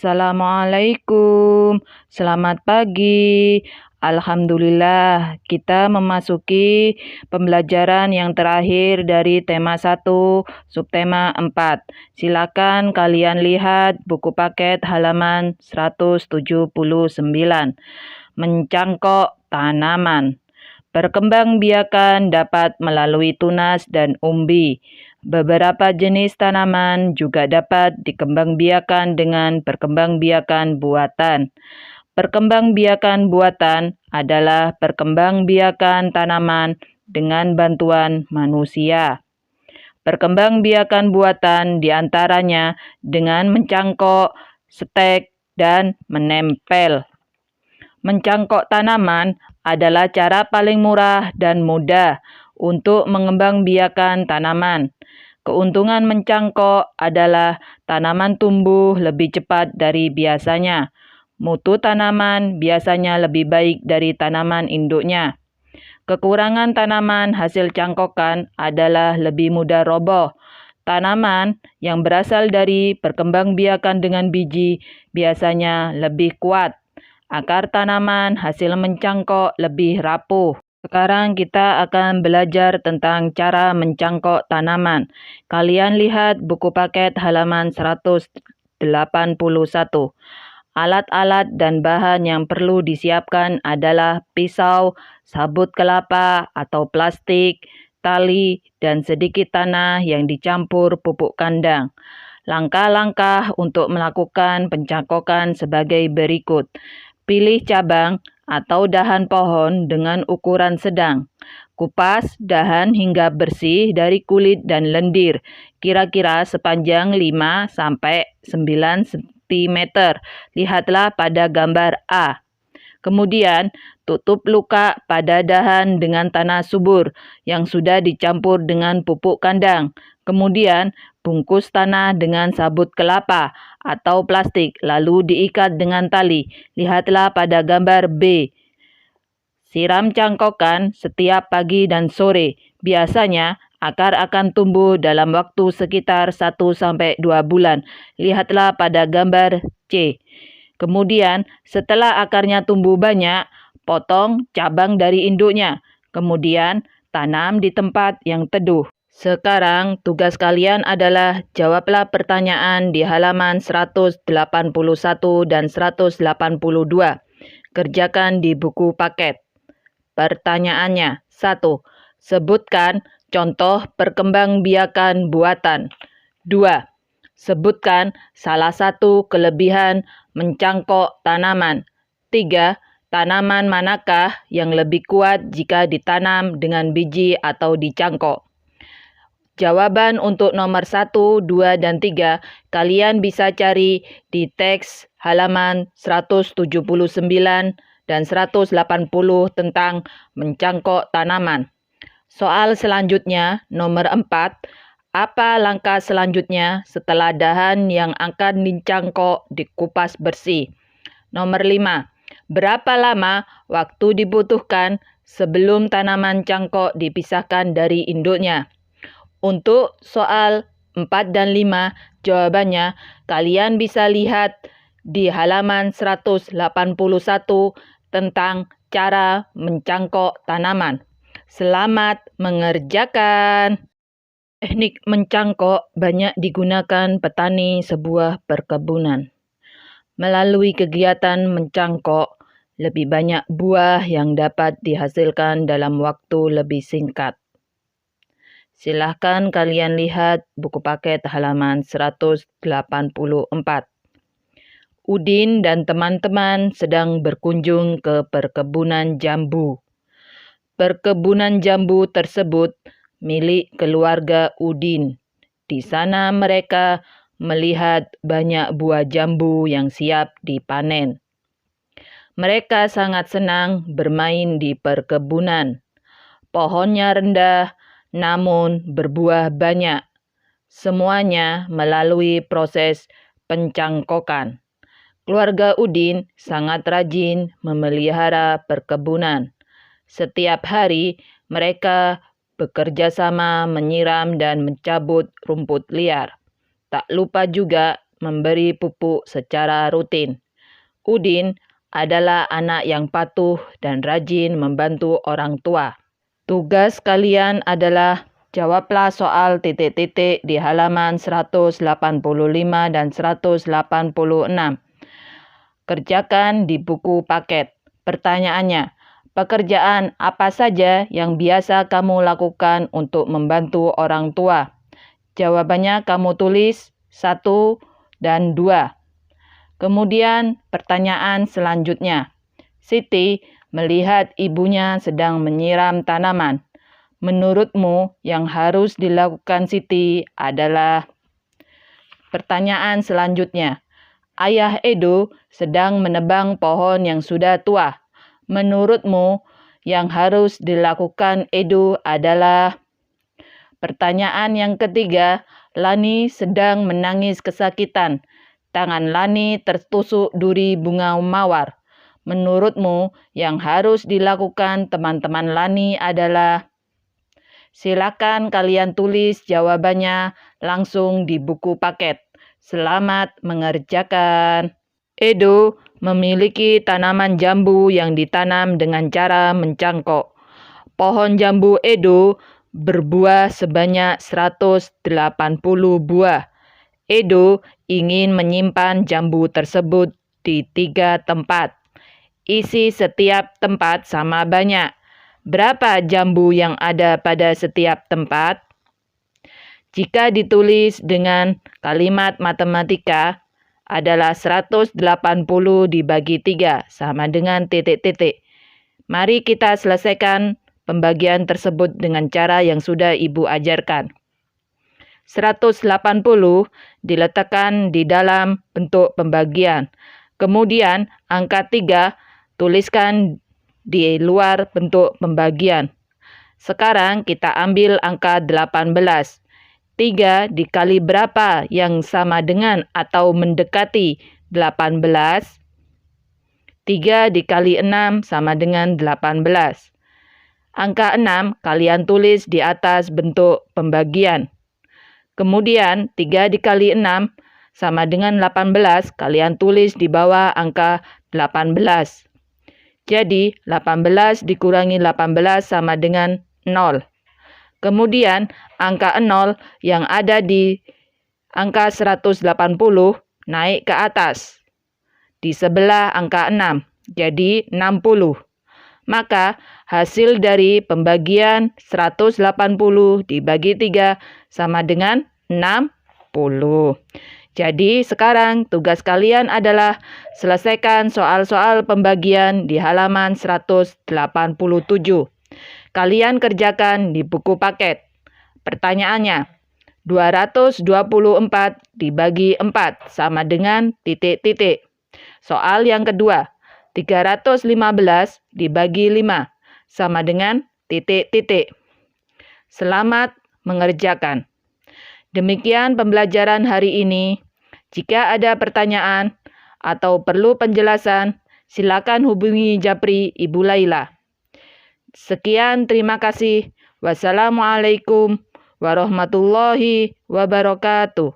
Assalamualaikum, selamat pagi. Alhamdulillah, kita memasuki pembelajaran yang terakhir dari tema 1, subtema 4. Silakan kalian lihat buku paket halaman 179. Mencangkok tanaman. Perkembangbiakan dapat melalui tunas dan umbi. Beberapa jenis tanaman juga dapat dikembangbiakan dengan perkembangbiakan buatan. Perkembangbiakan buatan adalah perkembangbiakan tanaman dengan bantuan manusia. Perkembangbiakan buatan diantaranya dengan mencangkok, stek, dan menempel. Mencangkok tanaman adalah cara paling murah dan mudah untuk mengembangbiakan tanaman. Keuntungan mencangkok adalah tanaman tumbuh lebih cepat dari biasanya. Mutu tanaman biasanya lebih baik dari tanaman induknya. Kekurangan tanaman hasil cangkokan adalah lebih mudah roboh. Tanaman yang berasal dari perkembangbiakan dengan biji biasanya lebih kuat. Akar tanaman hasil mencangkok lebih rapuh. Sekarang kita akan belajar tentang cara mencangkok tanaman. Kalian lihat buku paket halaman 181. Alat-alat dan bahan yang perlu disiapkan adalah pisau, sabut kelapa atau plastik, tali, dan sedikit tanah yang dicampur pupuk kandang. Langkah-langkah untuk melakukan pencangkokan sebagai berikut. Pilih cabang atau dahan pohon dengan ukuran sedang. Kupas dahan hingga bersih dari kulit dan lendir, kira-kira sepanjang 5-9 cm. Lihatlah pada gambar A. Kemudian, tutup luka pada dahan dengan tanah subur yang sudah dicampur dengan pupuk kandang. Kemudian, bungkus tanah dengan sabut kelapa atau plastik, lalu diikat dengan tali. Lihatlah pada gambar B. Siram cangkokan setiap pagi dan sore. Biasanya, akar akan tumbuh dalam waktu sekitar 1-2 bulan. Lihatlah pada gambar C. Kemudian, setelah akarnya tumbuh banyak, potong cabang dari induknya. Kemudian, tanam di tempat yang teduh. Sekarang, tugas kalian adalah jawablah pertanyaan di halaman 181 dan 182. Kerjakan di buku paket. Pertanyaannya, 1. Sebutkan contoh perkembangbiakan buatan. 2. Sebutkan salah satu kelebihan mencangkok tanaman. 3. Tanaman manakah yang lebih kuat jika ditanam dengan biji atau dicangkok? Jawaban untuk nomor 1, 2, dan 3 kalian bisa cari di teks halaman 179 dan 180 tentang mencangkok tanaman. Soal selanjutnya, nomor 4. Apa langkah selanjutnya setelah dahan yang akan dicangkok dikupas bersih? Nomor 5. Berapa lama waktu dibutuhkan sebelum tanaman cangkok dipisahkan dari induknya? Untuk soal 4 dan 5, jawabannya kalian bisa lihat di halaman 181 tentang cara mencangkok tanaman. Selamat mengerjakan. Teknik mencangkok banyak digunakan petani sebuah perkebunan. Melalui kegiatan mencangkok, lebih banyak buah yang dapat dihasilkan dalam waktu lebih singkat. Silahkan kalian lihat buku paket halaman 184. Udin dan teman-teman sedang berkunjung ke perkebunan jambu. Perkebunan jambu tersebut milik keluarga Udin. Di sana mereka melihat banyak buah jambu yang siap dipanen. Mereka sangat senang bermain di perkebunan. Pohonnya rendah, namun berbuah banyak. Semuanya melalui proses pencangkokan. Keluarga Udin sangat rajin memelihara perkebunan. Setiap hari mereka bekerja sama menyiram dan mencabut rumput liar. Tak lupa juga memberi pupuk secara rutin. Udin adalah anak yang patuh dan rajin membantu orang tua. Tugas kalian adalah jawablah soal titik-titik di halaman 185 dan 186. Kerjakan di buku paket. Pertanyaannya, pekerjaan apa saja yang biasa kamu lakukan untuk membantu orang tua? Jawabannya kamu tulis 1 dan 2. Kemudian pertanyaan selanjutnya. Siti melihat ibunya sedang menyiram tanaman. Menurutmu yang harus dilakukan Siti adalah... Pertanyaan selanjutnya. Ayah Edo sedang menebang pohon yang sudah tua. Menurutmu yang harus dilakukan Edo adalah... Pertanyaan yang ketiga, Lani sedang menangis kesakitan. Tangan Lani tertusuk duri bunga mawar. Menurutmu yang harus dilakukan teman-teman Lani adalah... Silakan kalian tulis jawabannya langsung di buku paket. Selamat mengerjakan. Edo memiliki tanaman jambu yang ditanam dengan cara mencangkok. Pohon jambu Edo berbuah sebanyak 180 buah. Edo ingin menyimpan jambu tersebut di 3 tempat. Isi setiap tempat sama banyak. Berapa jambu yang ada pada setiap tempat? Jika ditulis dengan kalimat matematika adalah 180 dibagi 3 sama dengan titik-titik. Mari kita selesaikan pembagian tersebut dengan cara yang sudah Ibu ajarkan. 180 diletakkan di dalam bentuk pembagian. Kemudian angka 3 tuliskan di luar bentuk pembagian. Sekarang kita ambil angka 18. 3 dikali berapa yang sama dengan atau mendekati 18? 3 dikali 6 sama dengan 18. Angka 6 kalian tulis di atas bentuk pembagian. Kemudian 3 dikali 6 sama dengan 18 kalian tulis di bawah angka 18. Jadi 18 dikurangi 18 sama dengan 0. Kemudian angka 0 yang ada di angka 180 naik ke atas. Di sebelah angka 6, jadi 60. Maka hasil dari pembagian 180 dibagi 3 sama dengan 60. Jadi sekarang tugas kalian adalah selesaikan soal-soal pembagian di halaman 187. Kalian kerjakan di buku paket. Pertanyaannya, 224 dibagi 4 sama dengan titik-titik. Soal yang kedua, 315 dibagi 5 sama dengan titik-titik. Selamat mengerjakan. Demikian pembelajaran hari ini. Jika ada pertanyaan atau perlu penjelasan, silakan hubungi Japri Ibu Laila. Sekian, terima kasih. Wassalamualaikum warahmatullahi wabarakatuh.